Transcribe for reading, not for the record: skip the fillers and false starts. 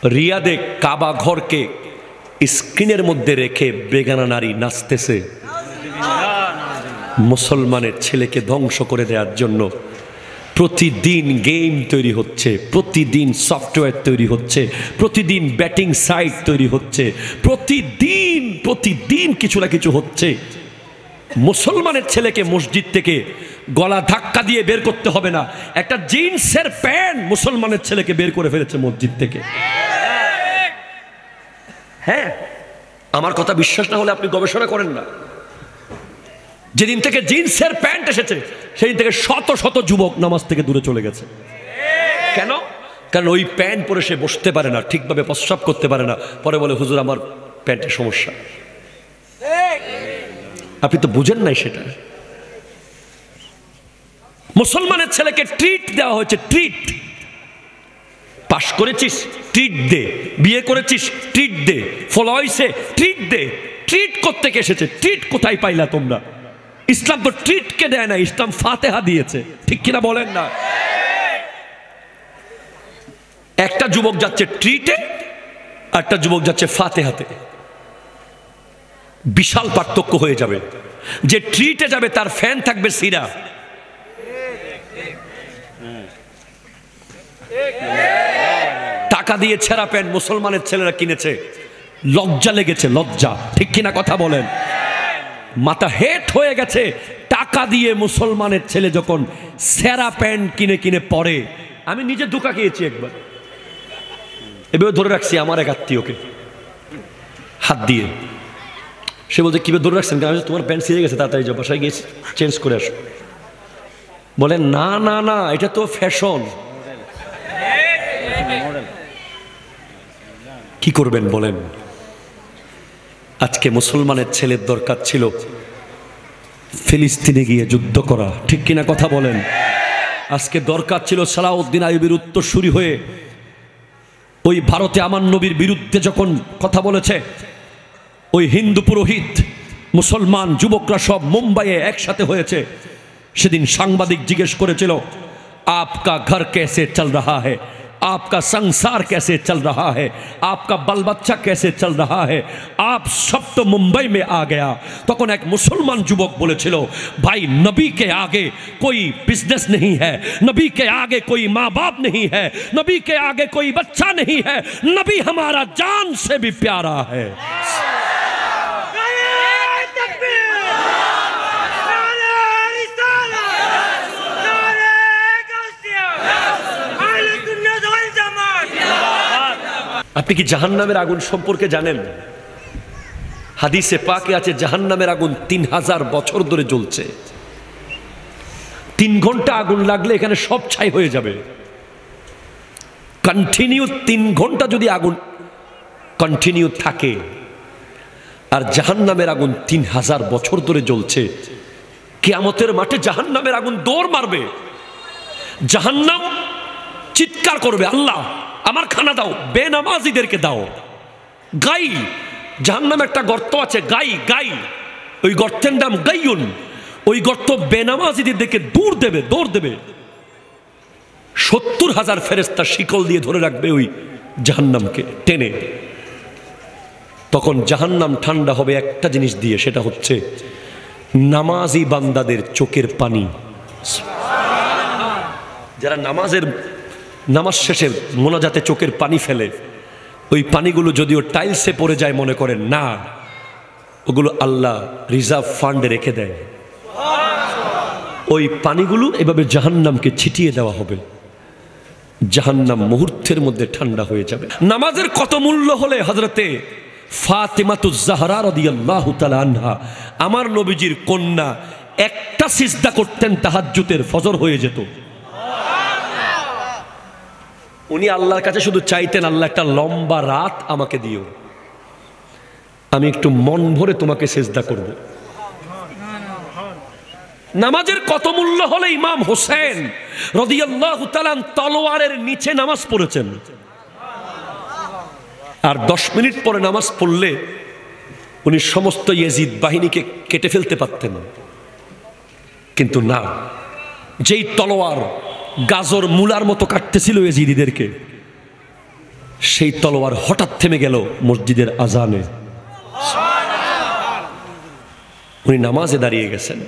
রিয়াদে কাবা ঘরকে স্ক্রিনের মধ্যে রেখে বেগানা নারী নাচতেছে মুসলমানের ছেলেকে ধ্বংস করে দেওয়ার জন্য। প্রতিদিন গেম তৈরি হচ্ছে, প্রতিদিন সফটওয়্যার তৈরি হচ্ছে, প্রতিদিন ব্যাটিং সাইট তৈরি হচ্ছে, প্রতিদিন কিছু না কিছু হচ্ছে। মুসলমানের ছেলেকে মসজিদ থেকে গলা ধাক্কা দিয়ে বের করতে হবে না, একটা জিন্সের প্যান্ট মুসলমানের ছেলেকে বের করে ফেলেছে মসজিদ থেকে। হ্যাঁ, আমার কথা বিশ্বাস না হলে আপনি গবেষণা করেন না। যেদিন থেকে জিন্সের প্যান্ট এসেছে সেদিন থেকে শত শত যুবক নামাজ থেকে দূরে চলে গেছে। কেন? কারণ ওই প্যান্ট পরে সে বসতে পারে না, ঠিকভাবে প্রস্রাব করতে পারে না, পরে বলে হুজুর আমার প্যান্টের সমস্যা। আপনি তো বুঝেন নাই সেটা। মুসলমানের ছেলেকে ট্রিট দেওয়া হয়েছে, ট্রিট। পাশ করেছিস ট্রিট দে, বিয়ে করেছিস ট্রিট দে, ফলো হইছে ট্রিট দে। ট্রিট করতে কে এসেছে? ট্রিট কোথায় পাইলা তোমরা? ইসলাম তো ট্রিটকে দেয় না, ইসলাম ফাতেহা দিয়েছে, ঠিক কিনা বলেন না? একটা যুবক যাচ্ছে ট্রিটে, একটা যুবক যাচ্ছে ফাতেহাতে। বিশাল পার্থক্য হয়ে যাবে। যে ট্রিটে যাবে তার ফ্যান থাকবে সিরা, টাকা দিয়ে ছেঁড়া প্যান্ট মুসলমানের ছেলেরা কিনেছে, লজ্জা লেগেছে, লজ্জা, ঠিক কিনা কথা বলেন? মাথা হেট হয়ে গেছে। টাকা দিয়ে মুসলমানের ছেলে যখন ছেঁড়া প্যান্ট কিনে কিনে পরে, আমি নিজে ধোঁকা খেয়েছি একবার। এভাবে ধরে রাখছি আমার এক আত্মীয়কে হাত দিয়ে। সে বলছে কিভাবে ধরে রাখছেন? তোমার প্যান্ট ছিঁড়ে গেছে, তাড়াতাড়ি যাও, বাসায় গিয়ে চেঞ্জ করে আসো। বলেন না না না, এটা তো ফ্যাশন। কি করবেন বলেন? আজকে মুসলমানের ছেলের দরকার ছিল ফিলিস্তিনে গিয়ে যুদ্ধ করা, ঠিক কিনা কথা বলেন? আজকে দরকার ছিল সালাউদ্দিন আইয়ুবীর উত্তরসূরি হয়ে ওই ভারতে আমার নবীর বিরুদ্ধে যখন কথা বলেছে, ওই হিন্দু পুরোহিত মুসলমান যুবকরা সব মুম্বাইয়ে একসাথে হয়েছে। সেদিন সাংবাদিক জিজ্ঞেস করেছিল, আপকা ঘর कैसे चल रहा है, आपका संसार कैसे चल रहा है, आपका बाल बच्चा कैसे चल रहा है, आप सब तो मुंबई में आ गया। तখন एक मुसलमान युवक बोलेছিল, भाई नबी के आगे कोई बिजनेस नहीं है, नबी के आगे कोई माँ बाप नहीं है, नबी के आगे कोई बच्चा नहीं है, नबी हमारा जान से भी प्यारा है। আপনি কি জাহান্নামের আগুন সম্পর্কে জানেন? হাদিসে পাকে আছে জাহান্নামের আগুন 3000 বছর ধরে জ্বলছে। 3 ঘন্টা আগুন লাগলে এখানে সব ছাই হয়ে যাবে। কন্টিনিউ 3 ঘন্টা যদি আগুন কন্টিনিউ থাকে, আর জাহান্নামের আগুন 3000 বছর ধরে জ্বলছে, কিয়ামতের মাঠে জাহান্নামের আগুন দৌড় মারবে। জাহান্নাম চিৎকার করবে, আল্লাহ আমার খানা দাও, বেনামাজিদেরকে দাও। গাই, জাহান্নামে একটা গর্ত আছে, গাই গাই, ওই গর্তের নাম গাইয়ুন। ওই গর্ত বেনামাজিদেরকে দূর দেবে, দৌড় দেবে। 70,000 ফেরেশতা শিকল দিয়ে ধরে রাখবে ওই জাহান্নামকে টেনে। তখন জাহান্নাম ঠান্ডা হবে একটা জিনিস দিয়ে, সেটা হচ্ছে নামাজি বান্দাদের চোখের পানি। যারা নামাজ শেষে মোনাজাতে চোখের পানি ফেলে, ওই পানিগুলো যদিও টাইলসে পড়ে যায় মনে করেন না, ওগুলো আল্লাহ রিজার্ভ ফান্ডে রেখে দেয়। ওই পানিগুলো এভাবে জাহান্নামকে ছিটিয়ে দেওয়া হবে, জাহান্নাম মুহূর্তের মধ্যে ঠান্ডা হয়ে যাবে। নামাজের কত মূল্য হলে হযরতে ফাতেমাতুজ জাহরা রাদিয়াল্লাহু তাআলা আনহা, আমার নবীজির কন্যা, একটা সিজদা করতেন তাহাজ্জুদের, ফজর হয়ে যেত। উনি আল্লাহর কাছে শুধু চাইতেন, আল্লাহ একটা লম্বা রাত আমাকে দিও, আমি একটু মন ভরে তোমাকে সিজদা করব। নামাজের কত মূল্য হলে ইমাম হোসেন রাদিয়াল্লাহু তাআলা তলোয়ারের নিচে নামাজ পড়েছেন, আর 10 মিনিট পরে নামাজ পড়লে উনি সমস্ত ইয়াজিদ বাহিনীকে কেটে ফেলতে পারতেন। কিন্তু না, যেই তলোয়ার গাজর মূলার মতো কাটতেছিল ইয়াজিদিদেরকে, সেই তলোয়ার হঠাৎ থেমে গেল মসজিদের আজানে। উনি নামাজে দাঁড়িয়ে গেছেন।